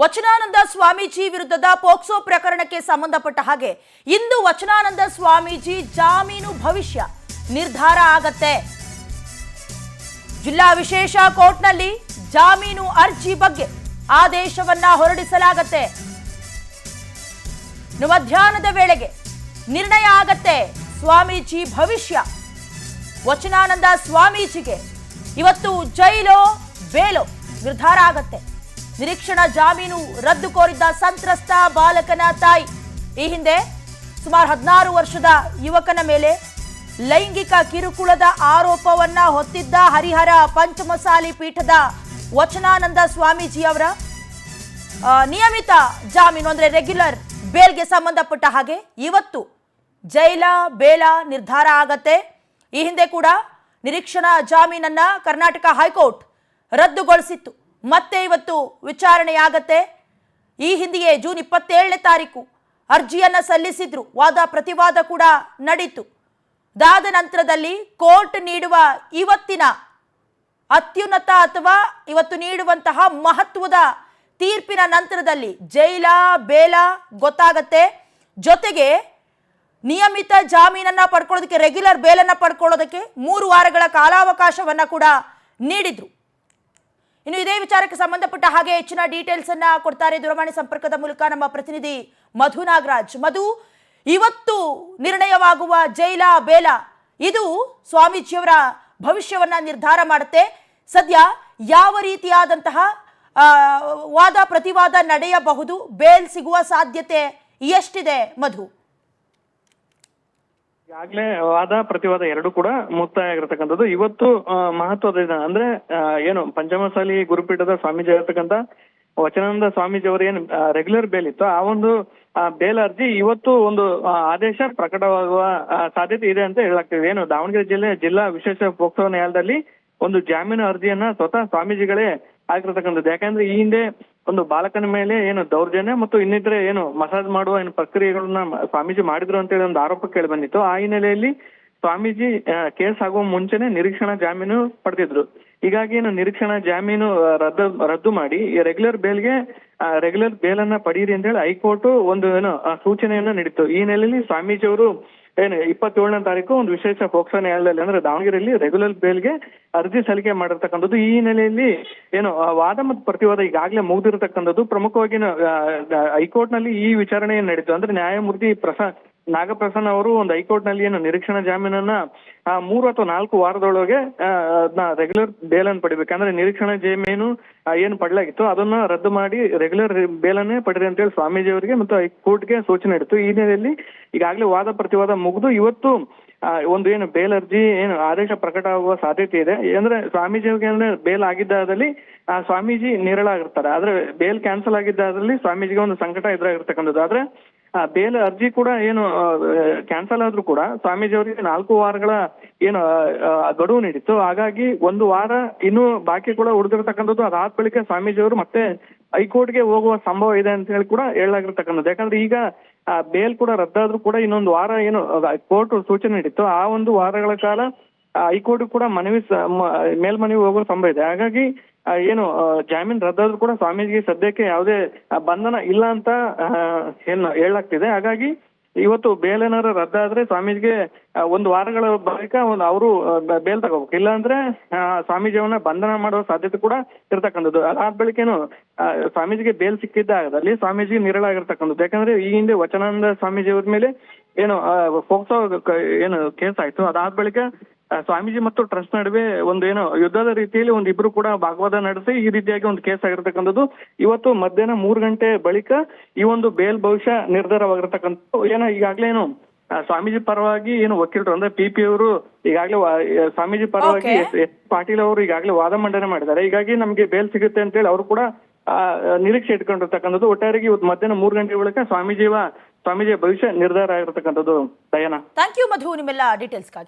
ವಚನಾನಂದ ಸ್ವಾಮೀಜಿ ವಿರುದ್ಧದ ಪೋಕ್ಸೋ ಪ್ರಕರಣಕ್ಕೆ ಸಂಬಂಧಪಟ್ಟ ಹಾಗೆ ಇಂದು ವಚನಾನಂದ ಸ್ವಾಮೀಜಿ ಜಾಮೀನು ಭವಿಷ್ಯ ನಿರ್ಧಾರ ಆಗತ್ತೆ. ಜಿಲ್ಲಾ ವಿಶೇಷ ಕೋರ್ಟ್ನಲ್ಲಿ ಜಾಮೀನು ಅರ್ಜಿ ಬಗ್ಗೆ ಆದೇಶವನ್ನ ಹೊರಡಿಸಲಾಗತ್ತೆ. ಮಧ್ಯಾಹ್ನದ ವೇಳೆಗೆ ನಿರ್ಣಯ ಆಗತ್ತೆ. ಸ್ವಾಮೀಜಿ ಭವಿಷ್ಯ ವಚನಾನಂದ ಸ್ವಾಮೀಜಿಗೆ ಇವತ್ತು ಜೈಲೋ ಬೇಲೋ ನಿರ್ಧಾರ ಆಗತ್ತೆ. ನಿರೀಕ್ಷಣಾ ಜಾಮೀನು ರದ್ದು ಕೋರಿದ್ದ ಸಂತ್ರಸ್ತ ಬಾಲಕನ ತಾಯಿ ಈ ಹಿಂದೆ ಸುಮಾರು 16 ವರ್ಷದ ಯುವಕನ ಮೇಲೆ ಲೈಂಗಿಕ ಕಿರುಕುಳದ ಆರೋಪವನ್ನ ಹೊತ್ತಿದ್ದ ಹರಿಹರ ಪಂಚಮಸಾಲಿ ಪೀಠದ ವಚನಾನಂದ ಸ್ವಾಮೀಜಿ ಅವರ ನಿಯಮಿತ ಜಾಮೀನು ಅಂದ್ರೆ ರೆಗ್ಯುಲರ್ ಬೇಲ್ಗೆ ಸಂಬಂಧಪಟ್ಟ ಹಾಗೆ ಇವತ್ತು ಜೈಲ ಬೇಲ ನಿರ್ಧಾರ ಆಗತ್ತೆ. ಈ ಹಿಂದೆ ಕೂಡ ನಿರೀಕ್ಷಣಾ ಜಾಮೀನನ್ನ ಕರ್ನಾಟಕ ಹೈಕೋರ್ಟ್ ರದ್ದುಗೊಳಿಸಿತ್ತು. ಮತ್ತೆ ಇವತ್ತು ವಿಚಾರಣೆಯಾಗತ್ತೆ. ಈ ಹಿಂದೆಯೇ ಜೂನ್ 27ನೇ ತಾರೀಕು ಅರ್ಜಿಯನ್ನ ಸಲ್ಲಿಸಿದ್ರು. ವಾದ ಪ್ರತಿವಾದ ಕೂಡ ನಡೀತು. ಅದಾದ ನಂತರದಲ್ಲಿ ಕೋರ್ಟ್ ನೀಡುವ ಇವತ್ತಿನ ಅತ್ಯುನ್ನತ ಅಥವಾ ಇವತ್ತು ನೀಡುವಂತಹ ಮಹತ್ವದ ತೀರ್ಪಿನ ನಂತರದಲ್ಲಿ ಜೈಲ ಬೇಲ ಗೊತ್ತಾಗತ್ತೆ. ಜೊತೆಗೆ ನಿಯಮಿತ ಜಾಮೀನನ್ನ ಪಡ್ಕೊಳ್ಳೋದಕ್ಕೆ ರೆಗ್ಯುಲರ್ ಬೇಲನ್ನ ಪಡ್ಕೊಳ್ಳೋದಕ್ಕೆ 3 ವಾರಗಳ ಕಾಲಾವಕಾಶವನ್ನ ಕೂಡ ನೀಡಿದ್ರು. ಇನ್ನು ಇದೇ ವಿಚಾರಕ್ಕೆ ಸಂಬಂಧಪಟ್ಟ ಹಾಗೆ ಹೆಚ್ಚಿನ ಡೀಟೇಲ್ಸ್ ಅನ್ನ ಕೊಡ್ತಾರೆ ದೂರವಾಣಿ ಸಂಪರ್ಕದ ಮೂಲಕ ನಮ್ಮ ಪ್ರತಿನಿಧಿ ಮಧು ನಾಗರಾಜ್. ಮಧು, ಇವತ್ತು ನಿರ್ಣಯವಾಗುವ ಜೈಲ ಬೇಲ ಇದು ಸ್ವಾಮೀಜಿಯವರ ಭವಿಷ್ಯವನ್ನ ನಿರ್ಧಾರ ಮಾಡುತ್ತೆ. ಸದ್ಯ ಯಾವ ರೀತಿಯಾದಂತಹ ವಾದ ಪ್ರತಿವಾದ ನಡೆಯಬಹುದು, ಬೇಲ್ ಸಿಗುವ ಸಾಧ್ಯತೆ ಎಷ್ಟಿದೆ ಮಧು? ಈಗಾಗಲೇ ವಾದ ಪ್ರತಿವಾದ ಎರಡು ಕೂಡ ಮುಕ್ತಾಯ ಆಗಿರತಕ್ಕಂಥದ್ದು. ಇವತ್ತು ಮಹತ್ವದ ದಿನ ಅಂದ್ರೆ ಏನು ಪಂಚಮಸಾಲಿ ಗುರುಪೀಠದ ಸ್ವಾಮೀಜಿ ಆಗಿರ್ತಕ್ಕಂಥ ವಚನಾನಂದ ಸ್ವಾಮೀಜಿ ಅವರು ಏನು ರೆಗ್ಯುಲರ್ ಬೇಲ್ ಇತ್ತು, ಆ ಒಂದು ಬೇಲ್ ಅರ್ಜಿ ಇವತ್ತು ಒಂದು ಆದೇಶ ಪ್ರಕಟವಾಗುವ ಸಾಧ್ಯತೆ ಇದೆ ಅಂತ ಹೇಳಲಾಗ್ತಿದೆ. ಏನು ದಾವಣಗೆರೆ ಜಿಲ್ಲಾ ವಿಶೇಷ ಪೋಕ್ಸೋ ನ್ಯಾಯಾಲಯದಲ್ಲಿ ಒಂದು ಜಾಮೀನು ಅರ್ಜಿಯನ್ನ ಸ್ವತಃ ಸ್ವಾಮೀಜಿಗಳೇ ಆಗಿರ್ತಕ್ಕಂಥದ್ದು. ಯಾಕಂದ್ರೆ ಈ ಹಿಂದೆ ಒಂದು ಬಾಲಕನ ಮೇಲೆ ಏನು ದೌರ್ಜನ್ಯ ಮತ್ತು ಇನ್ನಿತರೆ ಏನು ಮಸಾಜ್ ಮಾಡುವ ಏನು ಪ್ರಕ್ರಿಯೆಗಳನ್ನ ಸ್ವಾಮೀಜಿ ಮಾಡಿದ್ರು ಅಂತ ಹೇಳಿ ಒಂದು ಆರೋಪ ಕೇಳಿ ಬಂದಿತ್ತು. ಆ ಹಿನ್ನೆಲೆಯಲ್ಲಿ ಸ್ವಾಮೀಜಿ ಕೇಸ್ ಆಗುವ ಮುಂಚೆನೆ ನಿರೀಕ್ಷಣಾ ಜಾಮೀನು ಪಡೆದಿದ್ರು. ಹೀಗಾಗಿ ಏನು ನಿರೀಕ್ಷಣಾ ಜಾಮೀನು ರದ್ದು ಮಾಡಿ ರೆಗ್ಯುಲರ್ ಬೇಲ್ ಅನ್ನ ಪಡೀರಿ ಅಂತ ಹೇಳಿ ಹೈಕೋರ್ಟ್ ಒಂದು ಏನು ಸೂಚನೆಯನ್ನ ನೀಡಿತ್ತು. ಈ ಹಿನ್ನೆಲೆಯಲ್ಲಿ ಸ್ವಾಮೀಜಿ ಅವರು ಏನು 27ನೇ ತಾರೀಕು ಒಂದು ವಿಶೇಷ ಪೋಕ್ಸೋ ನ್ಯಾಯಾಲಯದಲ್ಲಿ ಅಂದ್ರೆ ದಾವಣಗೆರೆಯಲ್ಲಿ ರೆಗ್ಯುಲರ್ ಬೇಲ್ಗೆ ಅರ್ಜಿ ಸಲ್ಲಿಕೆ ಮಾಡಿರ್ತಕ್ಕಂಥದ್ದು. ಈ ಹಿನ್ನೆಲೆಯಲ್ಲಿ ಏನು ವಾದ ಮತ್ತು ಪ್ರತಿವಾದ ಈಗಾಗಲೇ ಮುಗಿದಿರತಕ್ಕಂಥದ್ದು. ಪ್ರಮುಖವಾಗಿ ಹೈಕೋರ್ಟ್ ನಲ್ಲಿ ಈ ವಿಚಾರಣೆ ನಡೀತು. ಅಂದ್ರೆ ನ್ಯಾಯಮೂರ್ತಿ ನಾಗಪ್ರಸನ್ನ ಅವರು ಒಂದು ಹೈಕೋರ್ಟ್ ನಲ್ಲಿ ಏನು ನಿರೀಕ್ಷಣಾ ಜಾಮೀನನ್ನ 3 ಅಥವಾ 4 ವಾರದೊಳಗೆ ರೆಗ್ಯುಲರ್ ಬೇಲ್ ಅನ್ನು ಪಡಿಬೇಕಂದ್ರೆ ನಿರೀಕ್ಷಣಾ ಜಾಮೀನು ಏನು ಪಡ್ಲಾಗಿತ್ತು ಅದನ್ನ ರದ್ದು ಮಾಡಿ ರೆಗ್ಯುಲರ್ ಬೇಲನ್ನೇ ಪಡಿರಿ ಅಂತ ಹೇಳಿ ಸ್ವಾಮೀಜಿ ಅವರಿಗೆ ಮತ್ತು ಹೈಕೋರ್ಟ್ಗೆ ಸೂಚನೆ ನೀಡಿತ್ತು. ಈ ಹಿನ್ನೆಲೆಯಲ್ಲಿ ಈಗಾಗಲೇ ವಾದ ಪ್ರತಿವಾದ ಮುಗಿದು ಇವತ್ತು ಒಂದು ಏನು ಬೇಲ್ ಅರ್ಜಿ ಏನು ಆದೇಶ ಪ್ರಕಟ ಆಗುವ ಸಾಧ್ಯತೆ ಇದೆ. ಅಂದ್ರೆ ಸ್ವಾಮೀಜಿಗೆ ಬೇಲ್ ಆಗಿದ್ದಾದಲ್ಲಿ ಸ್ವಾಮೀಜಿ ನಿರಳಾಗಿರ್ತಾರೆ. ಆದ್ರೆ ಬೇಲ್ ಕ್ಯಾನ್ಸಲ್ ಆಗಿದ್ದಾದಲ್ಲಿ ಸ್ವಾಮೀಜಿಗೆ ಒಂದು ಸಂಕಟ ಎದುರಾಗಿರ್ತಕ್ಕಂಥದ್ದು. ಆದ್ರೆ ಬೇಲ್ ಅರ್ಜಿ ಕೂಡ ಏನು ಕ್ಯಾನ್ಸಲ್ ಆದ್ರೂ ಕೂಡ ಸ್ವಾಮೀಜಿ ಅವರಿಗೆ 4 ವಾರಗಳ ಏನು ಗಡುವು ನೀಡಿತ್ತು. ಹಾಗಾಗಿ 1 ವಾರ ಇನ್ನು ಬಾಕಿ ಕೂಡ ಉಳಿದಿರ್ತಕ್ಕಂಥದ್ದು. ಅದಾದ ಬಳಿಕ ಸ್ವಾಮೀಜಿ ಅವರು ಮತ್ತೆ ಹೈಕೋರ್ಟ್ಗೆ ಹೋಗುವ ಸಂಭವ ಇದೆ ಅಂತ ಹೇಳಿ ಕೂಡ ಹೇಳಲಾಗಿರ್ತಕ್ಕಂಥದ್ದು. ಯಾಕಂದ್ರೆ ಈಗ ಬೇಲ್ ಕೂಡ ರದ್ದಾದ್ರೂ ಕೂಡ ಇನ್ನೊಂದು ವಾರ ಏನು ಕೋರ್ಟ್ ಸೂಚನೆ ನೀಡಿತ್ತು, ಆ 1 ವಾರಗಳ ಕಾಲ ಹೈಕೋರ್ಟ್ ಕೂಡ ಮೇಲ್ಮನವಿ ಹೋಗುವ ಸಂಭವ ಇದೆ. ಹಾಗಾಗಿ ಏನು ಜಾಮೀನ್ ರದ್ದಾದ್ರೂ ಕೂಡ ಸ್ವಾಮೀಜಿಗೆ ಸದ್ಯಕ್ಕೆ ಯಾವುದೇ ಬಂಧನ ಇಲ್ಲ ಅಂತ ಏನು ಹೇಳಲಾಗ್ತಿದೆ. ಹಾಗಾಗಿ ಇವತ್ತು ಬೇಲ್ ಏನಾದ್ರು ರದ್ದಾದ್ರೆ ಸ್ವಾಮೀಜಿಗೆ 1 ವಾರಗಳ ಬಳಿಕ ಅವರು ಬೇಲ್ ತಗೋಬೇಕು. ಇಲ್ಲ ಅಂದ್ರೆ ಸ್ವಾಮೀಜಿಯವನ್ನ ಬಂಧನ ಮಾಡುವ ಸಾಧ್ಯತೆ ಕೂಡ ಇರ್ತಕ್ಕಂಥದ್ದು. ಅದಾದ ಬಳಿಕ ಏನು ಸ್ವಾಮೀಜಿಗೆ ಬೇಲ್ ಸಿಕ್ಕಿದ್ದಾಗದಲ್ಲಿ ಸ್ವಾಮೀಜಿ ನಿರಳಾಗಿರ್ತಕ್ಕಂಥದ್ದು. ಯಾಕಂದ್ರೆ ಈ ಹಿಂದೆ ವಚನಾನಂದ ಸ್ವಾಮೀಜಿ ಅವ್ರ ಮೇಲೆ ಏನು ಪೋಕ್ಸೋ ಏನು ಕೇಸ್ ಆಯ್ತು. ಅದಾದ ಬಳಿಕ ಸ್ವಾಮೀಜಿ ಮತ್ತು ಟ್ರಸ್ಟ್ ನಡುವೆ ಒಂದು ಏನು ಯುದ್ಧದ ರೀತಿಯಲ್ಲಿ ಒಂದಿಬ್ರು ಕೂಡ ಭಾಗವಾದ ನಡೆಸಿ ಈ ರೀತಿಯಾಗಿ ಒಂದು ಕೇಸ್ ಆಗಿರ್ತಕ್ಕಂಥದ್ದು. ಇವತ್ತು ಮಧ್ಯಾಹ್ನ 3 ಗಂಟೆ ಬಳಿಕ ಈ ಒಂದು ಬೇಲ್ ಭವಿಷ್ಯ ನಿರ್ಧಾರವಾಗಿರ್ತಕ್ಕಂಥದ್ದು. ಏನೋ ಈಗಾಗಲೇ ಏನು ಸ್ವಾಮೀಜಿ ಪರವಾಗಿ ಏನು ವಕೀಲರು ಅಂದ್ರೆ ಪಿ ಅವರು ಈಗಾಗಲೇ ಸ್ವಾಮೀಜಿ ಪರವಾಗಿ ಎಸ್ ಪಾಟೀಲ್ ಅವರು ಈಗಾಗಲೇ ವಾದ ಮಂಡನೆ ಮಾಡಿದ್ದಾರೆ. ಹೀಗಾಗಿ ನಮ್ಗೆ ಬೇಲ್ ಸಿಗುತ್ತೆ ಅಂತ ಹೇಳಿ ಅವರು ಕೂಡ ನಿರೀಕ್ಷೆ ಇಟ್ಕೊಂಡಿರ್ತಕ್ಕಂಥದ್ದು. ಒಟ್ಟಾರೆಗೆ ಇವತ್ತು ಮಧ್ಯಾಹ್ನ 3 ಗಂಟೆ ಬಳಿಕ ಸ್ವಾಮೀಜಿಯ ಭವಿಷ್ಯ ನಿರ್ಧಾರ ಆಗಿರ್ತಕ್ಕಂಥದ್ದು. ದಯನಾ, ಥ್ಯಾಂಕ್ ಯು ಮಧು ನಿಮ್ಮೆಲ್ಲ ಡೀಟೇಲ್ಸ್ಗಾಗಿ.